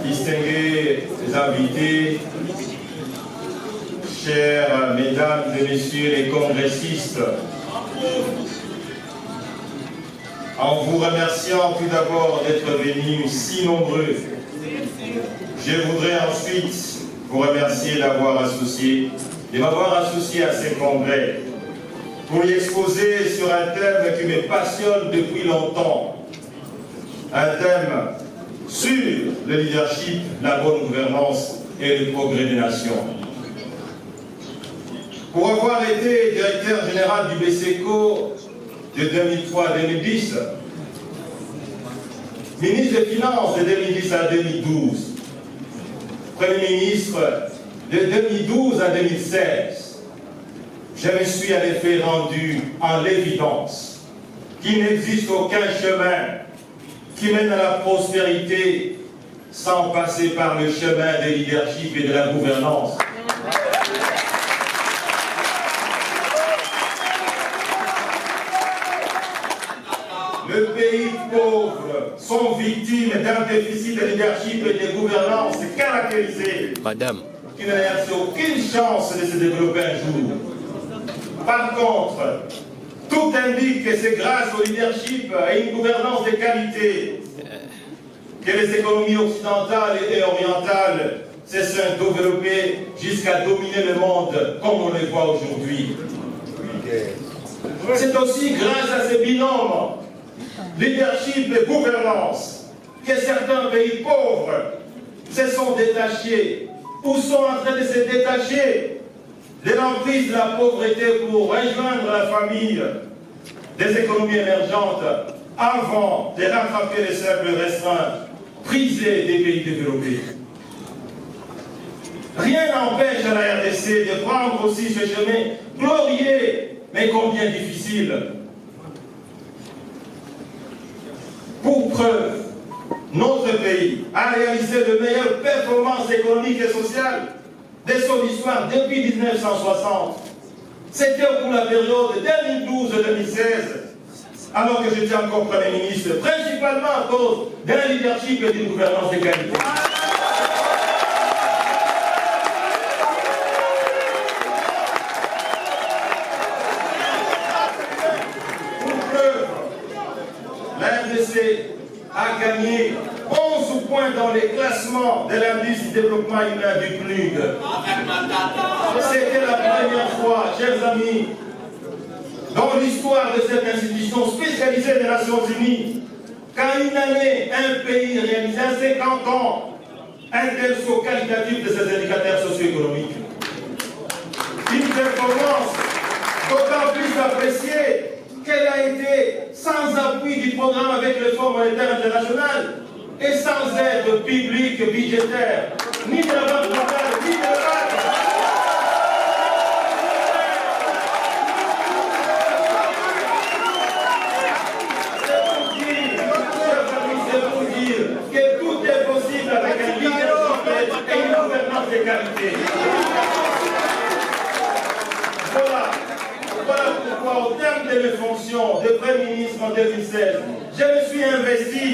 Distingués invités, chers mesdames et messieurs les congressistes, en vous remerciant tout d'abord d'être venus si nombreux, je voudrais ensuite vous remercier de m'avoir associé à ce congrès pour y exposer sur un thème qui me passionne depuis longtemps, un thème sur le leadership, la bonne gouvernance et le progrès des nations. Pour avoir été directeur général du BCECO de 2003 à 2010, ministre des Finances de 2010 à 2012, Premier ministre de 2012 à 2016, je me suis en effet rendu en l'évidence qu'il n'existe aucun chemin qui mène à la prospérité sans passer par le chemin du leadership et de la gouvernance. Le pays pauvre sont victimes d'un déficit de leadership et de gouvernance caractérisé qui n'a laissé aucune chance de se développer un jour. Par contre, tout indique que c'est grâce au leadership et une gouvernance de qualité que les économies occidentales et orientales se sont développées jusqu'à dominer le monde comme on le voit aujourd'hui. C'est aussi grâce à ces binômes, leadership et gouvernance, que certains pays pauvres se sont détachés ou sont en train de se détacher de l'emprise de la pauvreté pour rejoindre la famille des économies émergentes avant de rattraper les simples restreintes prisées des pays développés. Rien n'empêche à la RDC de prendre aussi ce chemin glorieux, mais combien difficile. Pour preuve, notre pays a réalisé de meilleures performances économiques et sociales de son histoire depuis 1960. C'était pour la période 2012-2016, alors que j'étais encore Premier ministre, principalement à cause d'un leadership et d'une gouvernance de qualité. Pour preuve, la RDC a gagné 11 points dans les classements de l'indice du développement humain du PNUD. C'était la première fois, chers amis, dans l'histoire de cette institution spécialisée des Nations Unies, qu'en une année, un pays réalisait en 50 ans un tel saut qualitatif de ses indicateurs socio-économiques. Une performance d'autant plus appréciée qu'elle a été sans appui du programme avec le Fonds monétaire international et sans aide publique budgétaire, ni de la Banque mondiale, ni de la BAD. C'est pour dire que tout est possible avec un leadership et une gouvernance de qualité. Voilà pourquoi, au terme de mes fonctions de Premier ministre en 2016, je me suis investi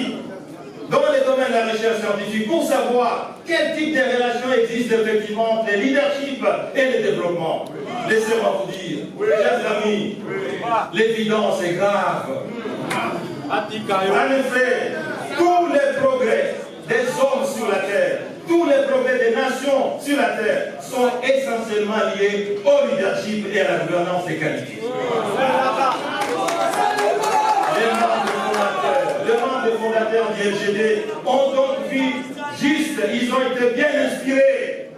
dans les domaines de la recherche scientifique pour savoir quel type de relations existent effectivement entre le leadership et le développement. Laissez-moi vous dire, chers amis, l'évidence est grave. En effet, tous les progrès des hommes sur la terre, tous les progrès des nations sur la terre sont essentiellement liés au leadership et à la gouvernance des qualités. Les membres fondateurs du LGD ont donc vu juste, ils ont été bien inspirés.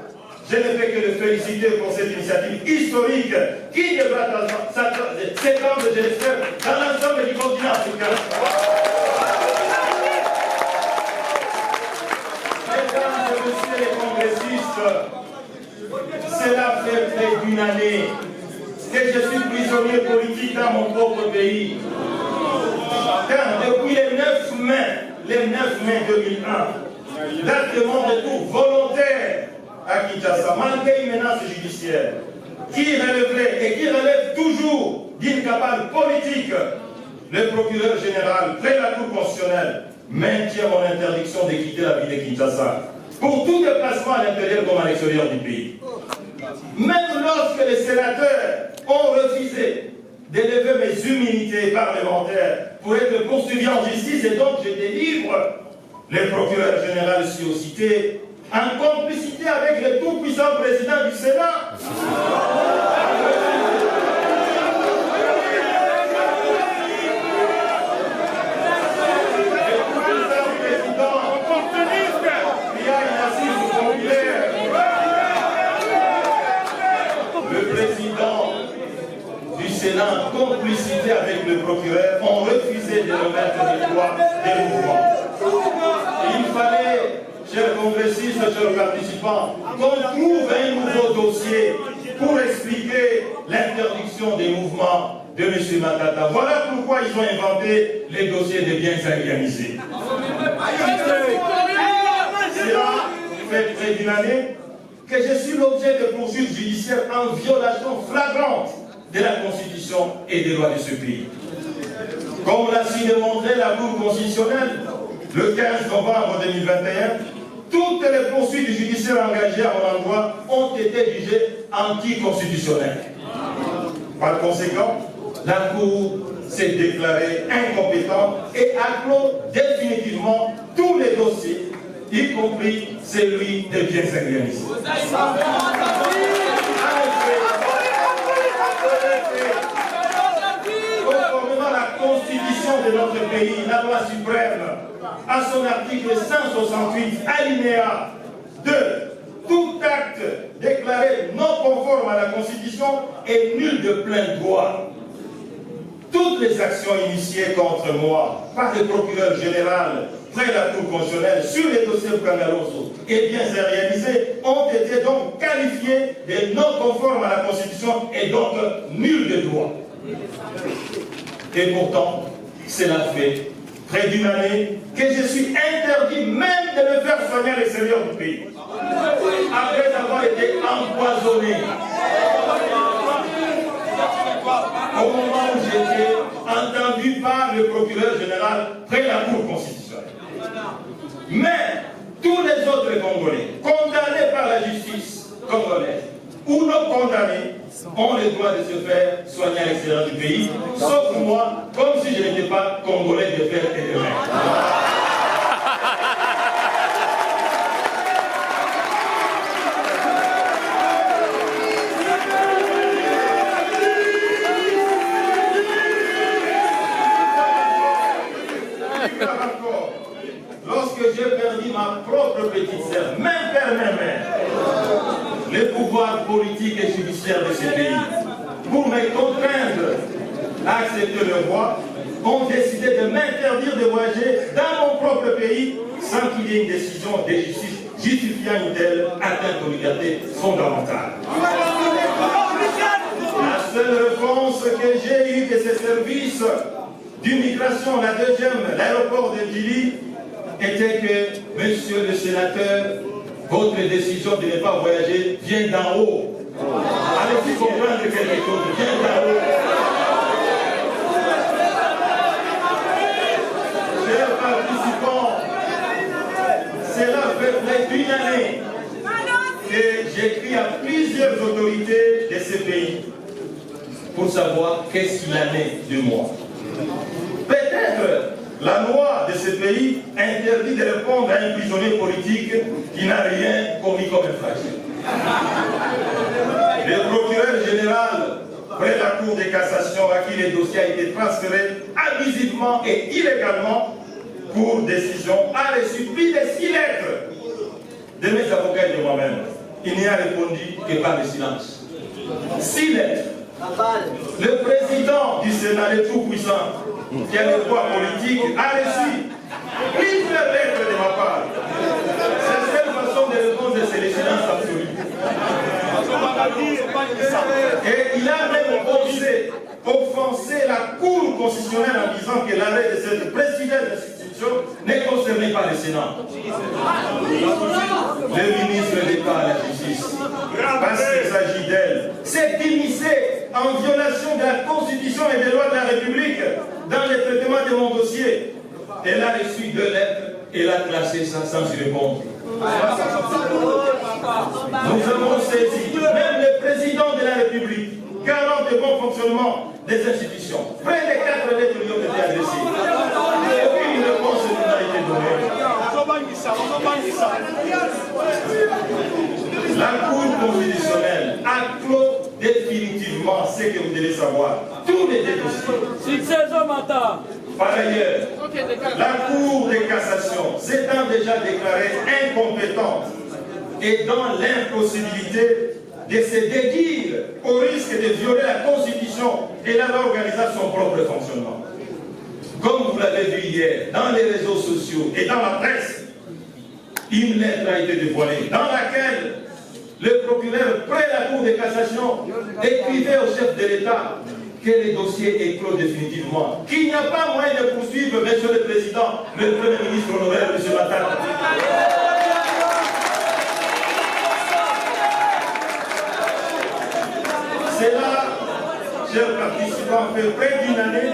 Je ne fais que les féliciter pour cette initiative historique qui devra s'étendre, je l'espère, dans l'ensemble du continent africain. Mesdames et messieurs les cela fait près d'une année que je suis prisonnier politique dans mon propre pays. Car depuis le 9 mai 2001, date de mon retour volontaire à Kinshasa, malgré une menace judiciaire qui relèverait et qui relève toujours d'une cabale politique, le procureur général, près de la Cour constitutionnelle, maintient mon interdiction de quitter la ville de Kinshasa pour tout déplacement à l'intérieur comme à l'extérieur du pays. Même lorsque les sénateurs ont refusé d'élever mes immunités parlementaires pour être poursuivi en justice et donc je délivre le procureur général cité en complicité avec le tout-puissant président du Sénat. Le président du Sénat, en complicité avec le procureur, ont refusé de remettre les droits des mouvements. Il fallait, chers congressistes, chers participants, qu'on trouve un nouveau dossier pour expliquer l'interdiction des mouvements de M. Matata. Voilà pourquoi ils ont inventé les dossiers des biens organisés. Cela fait près d'une année que je suis l'objet de poursuites judiciaires en violation flagrante de la Constitution et des lois de ce pays. Comme l'a su démontrer la Cour constitutionnelle le 15 novembre 2021, toutes les poursuites judiciaires engagées à mon endroit ont été jugées anticonstitutionnelles. Par conséquent, la Cour s'est déclarée incompétente et a clos définitivement tous les dossiers, y compris celui des biens organisés. Conformément à la Constitution de notre pays, la loi suprême, à son article 168, alinéa 2, tout acte déclaré non conforme à la Constitution est nul de plein droit. Toutes les actions initiées contre moi par le procureur général près de la Cour constitutionnelle sur les dossiers Bukangaloso et biens réalisés ont été donc qualifiées de non conformes à la Constitution et donc nul de droit. Et pourtant, cela fait près d'une année que je suis interdit même de me faire soigner à l'extérieur du pays, après avoir été empoisonné. Au moment où j'étais entendu par le procureur général près de la Cour constitutionnelle. Mais tous les autres Congolais, condamnés par la justice congolaise, ou non condamnés, ont le droit de se faire soigner à l'extérieur du pays, sauf moi, comme si je n'étais pas Congolais de fer et de mer. Lorsque j'ai perdu ma propre petite sœur, même père, même mère, les pouvoirs politiques et judiciaires de ce pays, pour me contraindre à accepter le roi, ont décidé de m'interdire de voyager dans mon propre pays sans qu'il y ait une décision de justice justifiant une telle atteinte aux libertés fondamentales. La seule réponse que j'ai eue de ces services d'immigration, la deuxième, l'aéroport de Dili, était que, monsieur le sénateur, votre décision de ne pas voyager vient d'en haut. Allez-y comprendre quelque chose, vient d'en haut. Chers participants, cela fait près d'une année que j'écris à plusieurs autorités de ce pays pour savoir qu'est-ce qu'il en est de moi. Peut-être la loi de ce pays interdit de répondre à un prisonnier politique qui n'a rien commis comme infraction. Le procureur général, près de la Cour de cassation, à qui le dossier a été transféré abusivement et illégalement pour décision, a reçu plus de 6 lettres de mes avocats et de moi-même. Il n'y a répondu que par le silence. 6 lettres. Le président du Sénat, le tout-puissant, qui a le droit politique, a reçu plusieurs lettres de ma part. Cette seule façon de répondre, c'est le silence absolu. constitutionnelle en disant que l'arrêt de cette prestigieuse institution n'est concerné par le Sénat. Le ministre d'État à la justice, parce qu'il s'agit d'elle, s'est immiscé en violation de la Constitution et des lois de la République dans le traitement de mon dossier. Elle a reçu 2 lettres et elle a classé ça sans y répondre. Nous avons saisi même le président de la République, garant du bon fonctionnement des institutions. Près de 4 lettres lui ont été adressées. Aucune réponse n'a été donnée. La Cour constitutionnelle a clos définitivement ce que vous devez savoir. Tous les dossiers. Par ailleurs, la Cour de cassation s'étant déjà déclarée incompétente et dans l'impossibilité de se dédire au risque de violer la Constitution et la loi organisant son propre fonctionnement. Comme vous l'avez vu hier, dans les réseaux sociaux et dans la presse, une lettre a été dévoilée dans laquelle le procureur, près la Cour de cassation, écrivait au chef de l'État que le dossier est clos définitivement, qu'il n'y a pas moyen de poursuivre, Monsieur le Président, le Premier ministre honoraire, M. Matata. C'est là, chers participants, fait près d'une année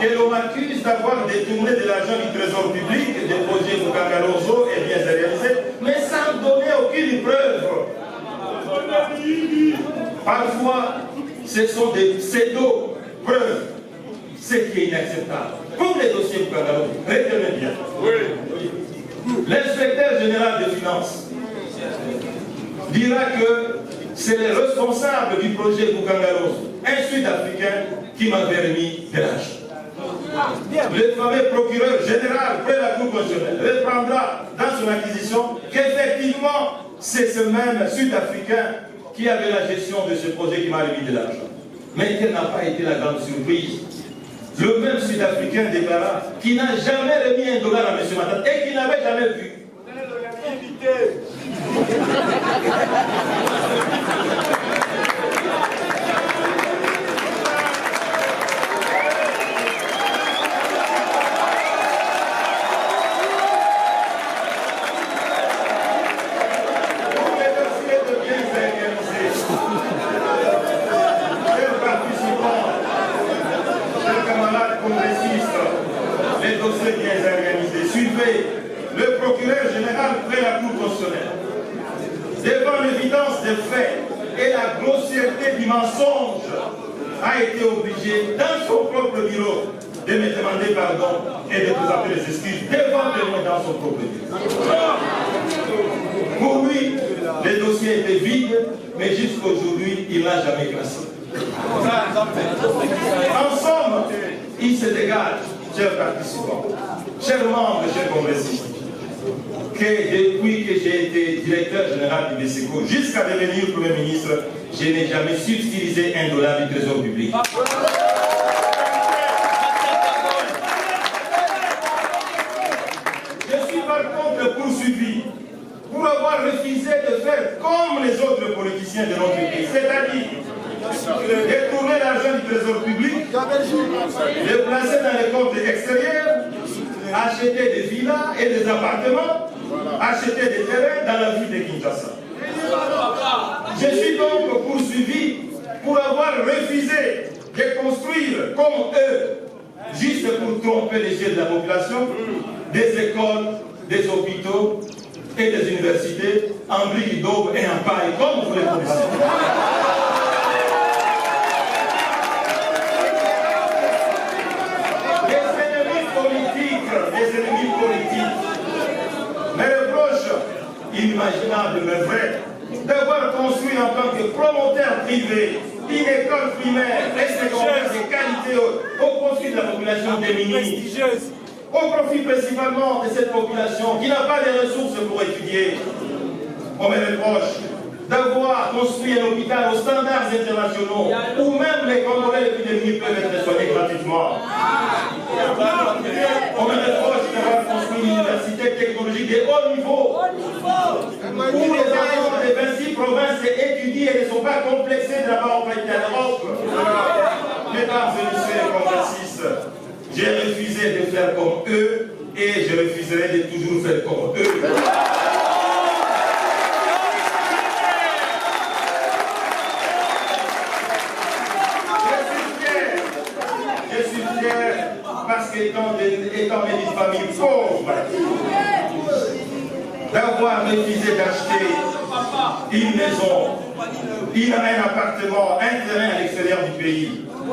que l'on m'accuse d'avoir détourné de l'argent du trésor public des projets Mukangalonzo et bien réalisés, mais sans donner aucune preuve. Parfois, ce sont des pseudo-preuves, ce qui est inacceptable. Pour les dossiers Mukangalonzo, retenez bien. L'inspecteur général des finances dira que c'est le responsable du projet Mukangalonzo, un Sud-Africain qui m'avait remis de l'argent. Le fameux procureur général près la Cour constitutionnelle reprendra dans son acquisition qu'effectivement c'est ce même Sud-Africain qui avait la gestion de ce projet qui m'a remis de l'argent. Mais quelle n'a pas été la grande surprise? Le même Sud-Africain déclara qu'il n'a jamais remis $1 à M. Matata et qu'il n'avait jamais vu. Les dossiers bien organisés. Suivez le procureur général près la Cour constitutionnelle. Devant l'évidence des faits et la grossièreté du mensonge, a été obligé, dans son propre bureau, de me demander pardon et de présenter les excuses devant témoin dans son propre bureau. Pour lui, les dossiers étaient vides, mais jusqu'aujourd'hui, il n'a jamais classé. En somme, il se dégage, chers participants, chers membres, chers congressistes, que depuis que j'ai été directeur général du BCECO jusqu'à devenir Premier ministre, je n'ai jamais subtilisé $1 du trésor public. Je suis par contre poursuivi pour avoir refusé de faire comme les autres politiciens de notre pays, c'est-à-dire détourner l'argent du trésor public, le placer dans les comptes extérieurs, acheter des villas et des appartements, acheter des terrains dans la ville de Kinshasa. Je suis donc poursuivi pour avoir refusé de construire comme eux, juste pour tromper les yeux de la population, des écoles, des hôpitaux et des universités en briques d'aube et en paille, comme vous les connaissez. Les ennemis politiques me reprochent, inimaginable mais vrai, d'avoir construit en tant que promoteur privé une école primaire et secondaire de qualité au profit de la population démunie, au profit principalement de cette population qui n'a pas les ressources pour étudier. On me reproche d'avoir construit un hôpital aux standards internationaux où même les Congolais les plus démunis peuvent être soignés gratuitement. On me reproche d'avoir construit une université technologique de haut niveau où les enfants des 26 provinces étudient et ne sont pas complexés d'avoir été à l'Europe. Mesdames et messieurs les congressistes, J'ai refusé de faire comme eux et je refuserai de toujours faire comme eux. Je suis fier parce qu'étant d'une famille pauvre, d'avoir refusé d'acheter une maison, un appartement, un terrain à l'extérieur du pays.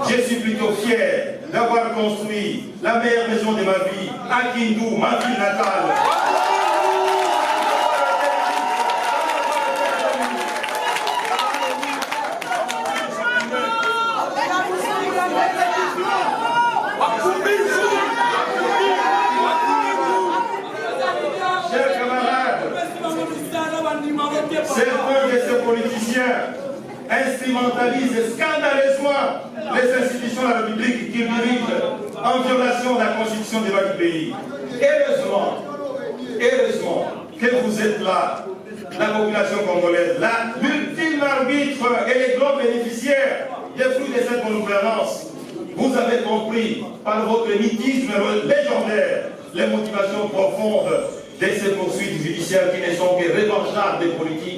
Je suis plutôt fier d'avoir construit la meilleure maison de ma vie à Kindu, ma ville natale. Chers camarades, certains de ces politiciens instrumentalisent scandaleusement les institutions de la République qu'ils dirigent en violation de la constitution des lois du pays. Heureusement que vous êtes là, la population congolaise, l'ultime arbitre et les grands bénéficiaires des fruits de cette bonne gouvernance. Vous avez compris par votre mythisme légendaire les motivations profondes de ces poursuites judiciaires qui ne sont que revanchards des politiques.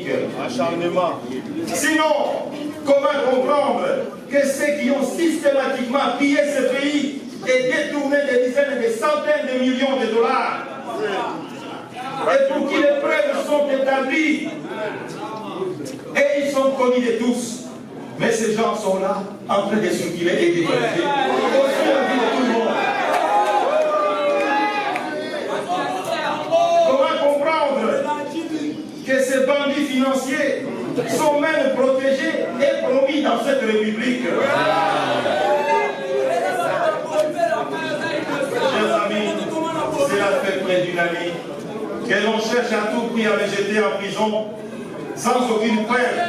Acharnement. Sinon, comment comprendre que ceux qui ont systématiquement pillé ce pays et détourné des dizaines et des centaines de millions de dollars, et pour qui les preuves sont établies, et ils sont connus de tous, mais ces gens sont là, en train de circuler et de dégager. Aussi la vie de tout le monde. Comment comprendre que ces bandits financiers sont même protégés et promis dans cette République? Chers amis, cela fait près d'une année que l'on cherche à tout prix à me jeter en prison sans aucune preuve.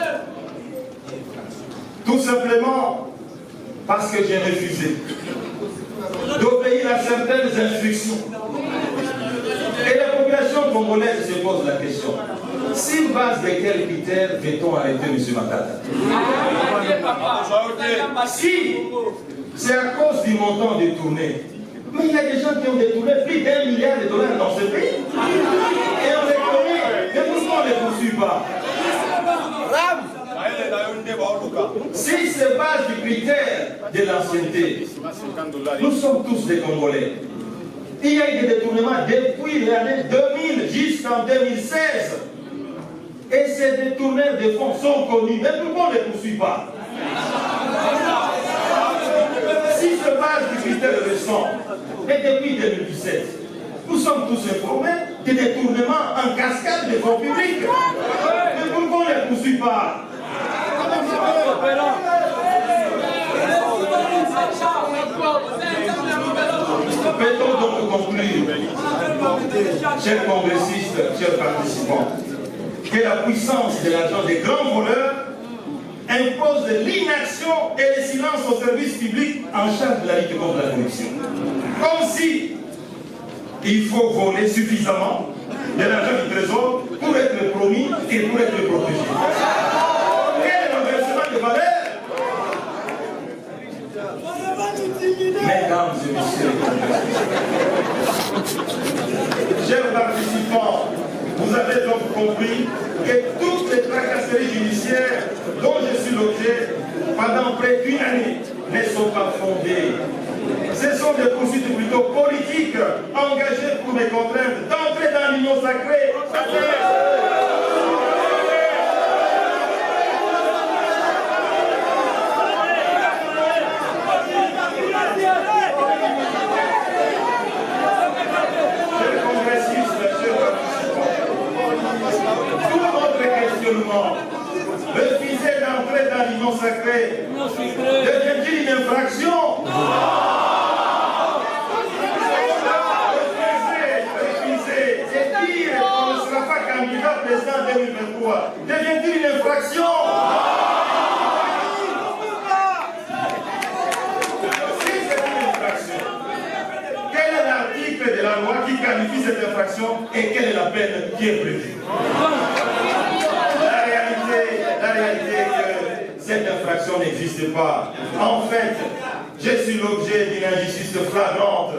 Tout simplement parce que j'ai refusé d'obéir à certaines instructions. Et la population congolaise se pose la question. Sur base de quels critères fait-on arrêter M. Matata? Si c'est à cause du montant détourné, mais il y a des gens qui ont détourné plus d'1 milliard de dollars dans ce pays. Et on les connaît. Et pourquoi on ne les poursuit pas? Si c'est base du critère de l'ancienneté, nous sommes tous des Congolais. Il y a eu des détournements depuis l'année 2000 jusqu'en 2016. Et ces détourneurs de fonds sont connus. Mais pourquoi on ne les poursuit pas? Si c'est base du critère récent, et depuis 2017, nous sommes tous informés des détournements en cascade de fonds publics. Mais pourquoi on ne les poursuit pas? Peut-on donc conclure, chers congressistes, chers participants, que la puissance de l'argent des grands voleurs impose l'inaction et le silence au service public en charge de la lutte contre la corruption. Comme si il faut voler suffisamment de l'argent du trésor pour être promis et pour être protégé. Quel est le versement de valeur? Mesdames et messieurs, chers participants, vous avez donc compris que toutes les tracasseries judiciaires dont je suis l'objet pendant près d'une année ne sont pas fondées. Ce sont des poursuites plutôt politiques engagées pour me contraindre d'entrer dans l'union sacrée. Refuser d'entrer dans l'union sacrée devient-il une infraction? Refuser et dire qu'on ne sera pas candidat président en 2023 devient-il une infraction? Si c'est une infraction, quel est l'article de la loi qui qualifie cette infraction et quelle est la peine qui est prévue? La réalité est que cette infraction n'existe pas. En fait, Je suis l'objet d'une injustice flagrante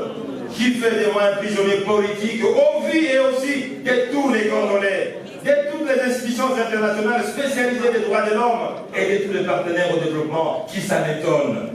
qui fait de moi un prisonnier politique au vu et aussi de tous les Congolais, de toutes les institutions internationales spécialisées des droits de l'homme et de tous les partenaires au développement qui s'en étonnent.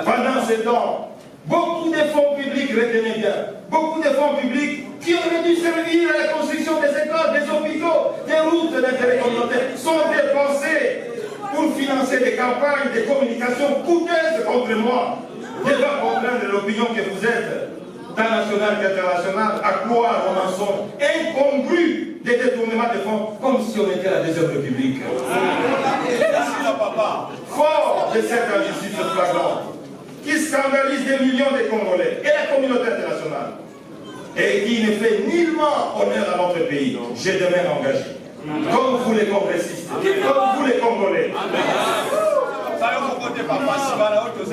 Pendant ce temps, beaucoup de fonds publics, retenez bien, beaucoup de fonds publics qui auraient dû servir à la construction des écoles, des hôpitaux, des routes d'intérêt communautaire sont dépensés pour financer des campagnes de communication coûteuses contre moi. Je dois comprendre l'opinion que vous êtes, tant nationale qu'internationale, à croire au mensonge incongru des détournements de fonds, comme si on était à des œuvres publiques. Fort de cette injustice flagrante, qui scandalise des millions de Congolais et la communauté internationale, et qui ne fait nullement honneur à notre pays, j'ai demain engagé, comme vous les congressistes, comme vous les Congolais,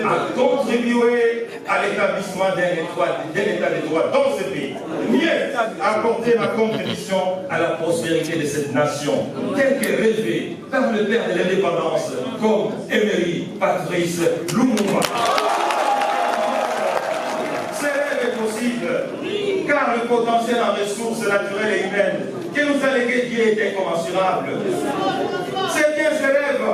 à contribuer à l'établissement d'un état de droit dans ce pays, mieux apporter ma contribution à la prospérité de cette nation, telle que rêvée par le père de l'indépendance, comme Emery Patrice Lumumba. Ce rêve est possible, car le potentiel en ressources naturelles et humaines que nous a légué Dieu est incommensurable. C'est bien ce rêve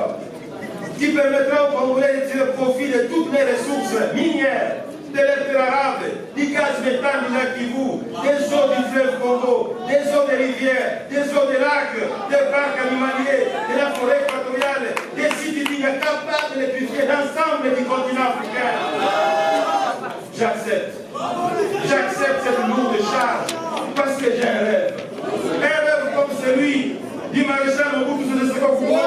qui permettra aux Congolais de tirer profit de toutes les ressources minières, de l'air arabe, du gaz méthane du lac Kivu, des eaux du fleuve Congo, des eaux des rivières, des eaux des lacs, des parcs animaliers, de la forêt équatoriale, des sites dignes capables d'électrifier l'ensemble du continent africain. J'accepte. J'accepte cette lourde charge parce que j'ai un rêve. Un rêve comme celui du maréchal Mobutu Sese Seko Kubo.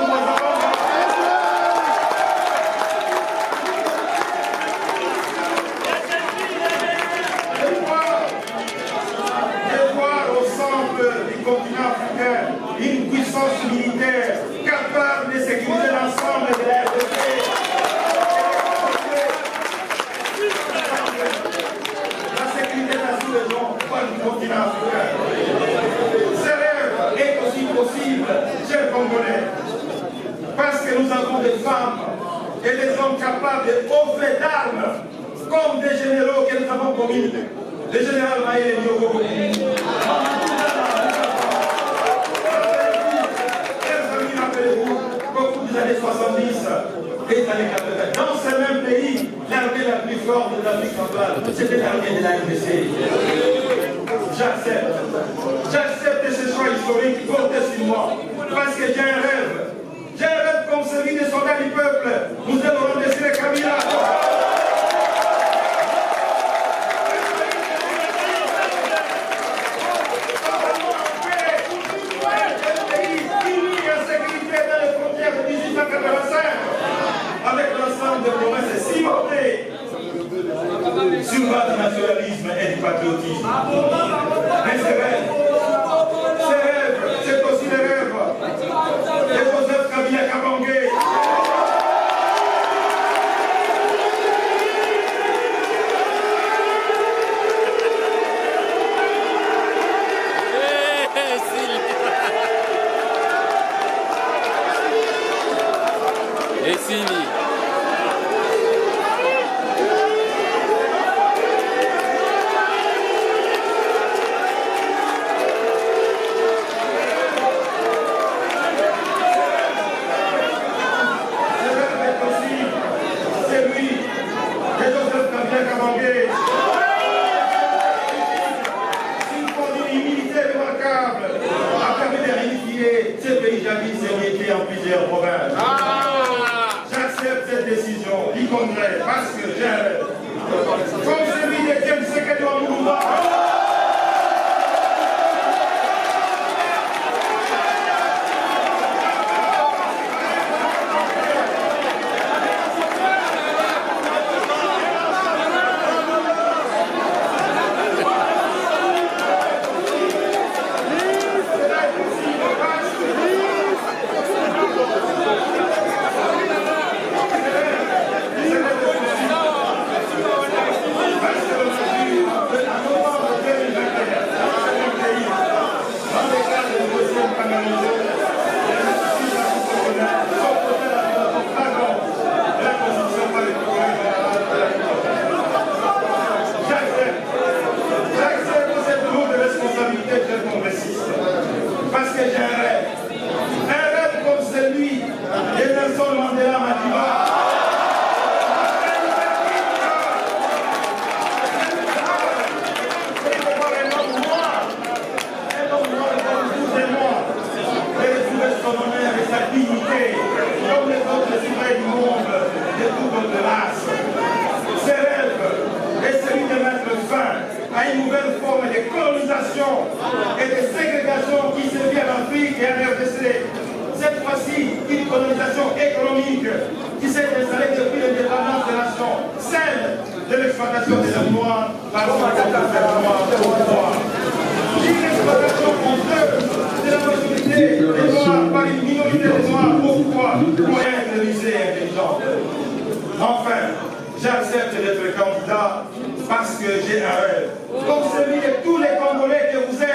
Une puissance militaire capable de sécuriser l'ensemble de la RDC. La sécurité dans tous les gens du continent africain. Ce rêve est aussi possible, chers Congolais, parce que nous avons des femmes et des hommes capables de offrir d'armes, comme des généraux que nous avons commis. Le général Maïe Nyoko. Beaucoup des années 70 et des années 80. Dans ce même pays, l'armée la plus forte de l'Afrique centrale, c'était l'armée de la RDC. J'accepte. J'accepte ce choix historique porté sur moi. Parce que j'ai un rêve. J'ai un rêve comme celui des soldats du peuple. Nous allons redresser Kabila. Avec l'ensemble des promesses cimentées sur base du nationalisme et du patriotisme. Mais c'est rêve, c'est aussi des rêves de Joseph Kabila Kabangé. Et Sylvie. C'est lui, c'est Joseph Kabila Kabangé. Une conduite militaire remarquable a permis de réunifier ce pays jadis émietté en plusieurs provinces. J'accepte cette décision du Congrès parce que j'ai un rêve. Comme celui de James Sekedi Wamulumba. l'exploitation des hommes noirs par le gouvernement au pouvoir. L'exploitation honteuse de la majorité des noirs par une minorité des noirs au pouvoir pour intelligent et intelligente. Enfin, j'accepte d'être candidat parce que j'ai un rêve. Comme celui de tous les Congolais que vous êtes.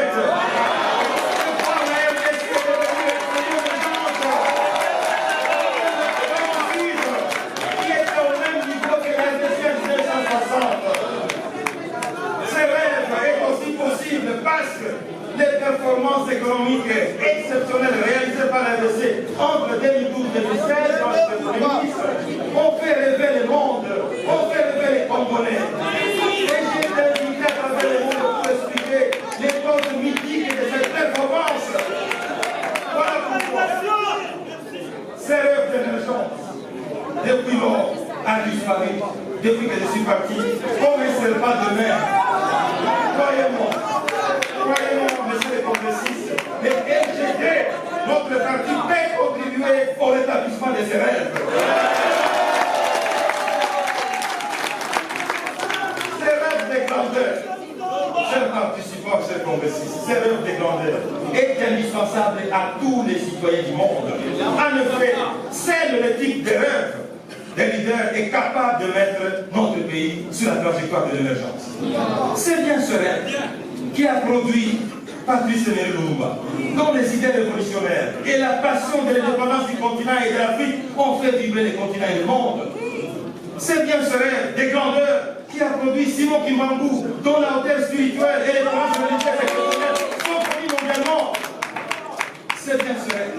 Parce que les performances économiques exceptionnelles réalisées par l'ADC entre 2012 et 2016 dans le ministre ont fait rêver le monde, ont fait rêver les Congolais. Et j'ai été invité à travers le monde pour expliquer les causes mythiques de cette performance. Voilà pourquoi ces rêves d'émergence, depuis lors, a disparu. Depuis que je suis parti, comme un seul pas de mer. Croyez-moi, monsieur les congressistes, les LGD, notre parti peut contribuer au rétablissement de ces rêves. Ces rêves de grandeur, chers participants, chers congressistes, ces rêves de grandeur est indispensable à tous les citoyens du monde. En effet, c'est le type de rêve des leaders est capable de mettre notre pays sur la trajectoire de l'émergence. C'est bien ce rêve qui a produit Patrice Emery Lumumba, dont les idées révolutionnaires et la passion de l'indépendance du continent et de l'Afrique ont fait vibrer les continents et le monde. C'est bien ce rêve des grandeurs qui a produit Simon Kimbangu, dont la hauteur spirituelle et les branches religieuses exceptionnelles sont connues mondialement. C'est bien ce rêve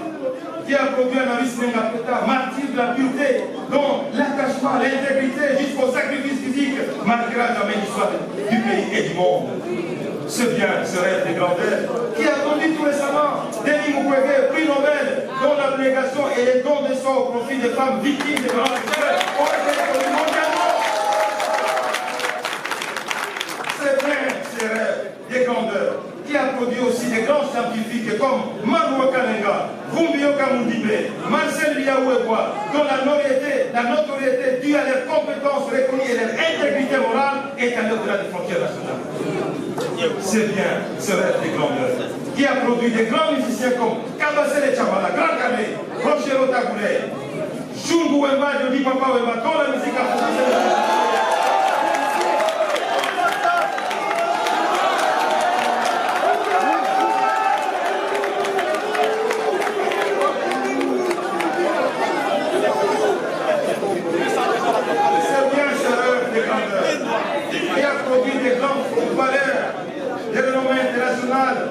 qui a produit un Maurice Mengapeta, martyr de la pureté, dont l'attachement, l'intégrité jusqu'au sacrifice physique marquera jamais l'histoire du pays et du monde. C'est bien ce rêve des grandeurs qui a conduit tout récemment Denis Mukwege, prix Nobel, dont l'abnégation et les dons de soi au profit des femmes victimes des violences sexuelles ont été reconnus mondialement. C'est bien ce rêve des grandeurs qui a produit aussi des grands scientifiques comme Manuel Kanenga, Vumbio Kamundibe, Marcel Liaouébois, dont la notoriété due à leurs compétences reconnues et leur intégrité morale est à l'au-delà des frontières nationales. C'est bien ce rêve des grandeurs qui a produit des grands musiciens comme Kabasele Tchabala, Grand Kane, Rochero Tagoulé, Chungu Wemba, Jody Papa Wemba, dont la musique a produit.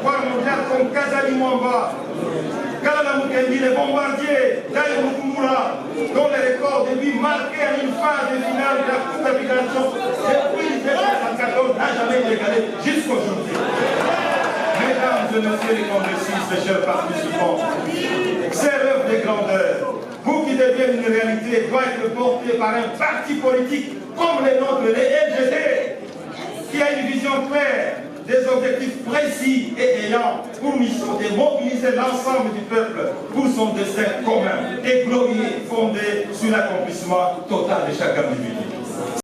Voire mondial comme Kazali Mwamba, Kalala Mukendi, les bombardiers, Dali Mukumura, dont les records de vie marqués à une phase de finale de la Coupe d'Africation depuis 1974 n'a jamais été égalé jusqu'aujourd'hui. Mesdames et messieurs les congressistes, chers participants, ces rêves de grandeur, pour qu'ils deviennent une réalité, doit être porté par un parti politique comme les nôtres, les LGD, qui a une vision claire, des objectifs précis et ayant pour mission de mobiliser l'ensemble du peuple pour son destin commun et glorieux fondé sur l'accomplissement total de chaque individu.